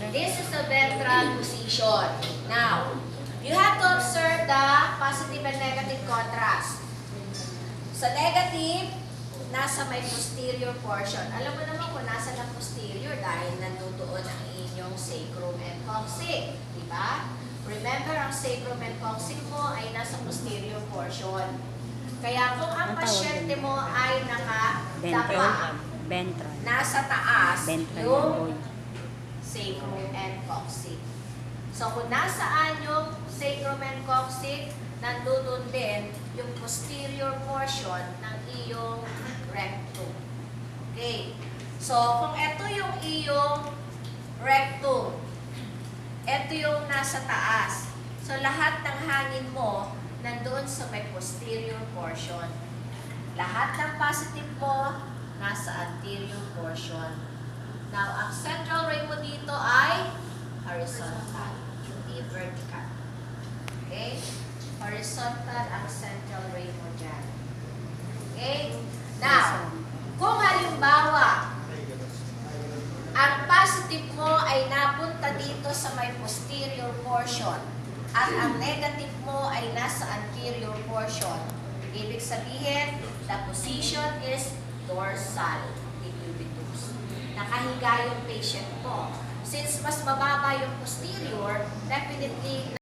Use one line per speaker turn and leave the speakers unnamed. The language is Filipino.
And this is the ventral position. Now, you have to observe the positive and negative contrast. Sa negative, nasa may posterior portion. Alam mo naman kung nasa ng posterior dahil nandoon ang inyong sacrum and coccyx. Diba? Remember, ang sacrum and coccyx mo ay nasa posterior portion. Kaya kung ang pasyente mo ay nakadapa, nasa taas yung sacrum and coccyx. So kung nasaan yung sacrum and coccyx, nandun din yung posterior portion ng iyong rectum. Okay. So kung ito yung iyong rectum, ito yung nasa taas. So lahat ng hangin mo nandoon sa may posterior portion. Lahat ng positive mo nasa anterior portion. Now, ang central ray mo dito ay horizontal, hindi vertical. Okay? Horizontal ang central ray mo dyan. Okay? Now, kung halimbawa, ang positive mo ay napunta dito sa may posterior portion at ang negative mo ay nasa anterior portion, ibig sabihin, the position is dorsal decubitus. Nakahiga yung patient mo. Since mas mababa yung posterior, definitely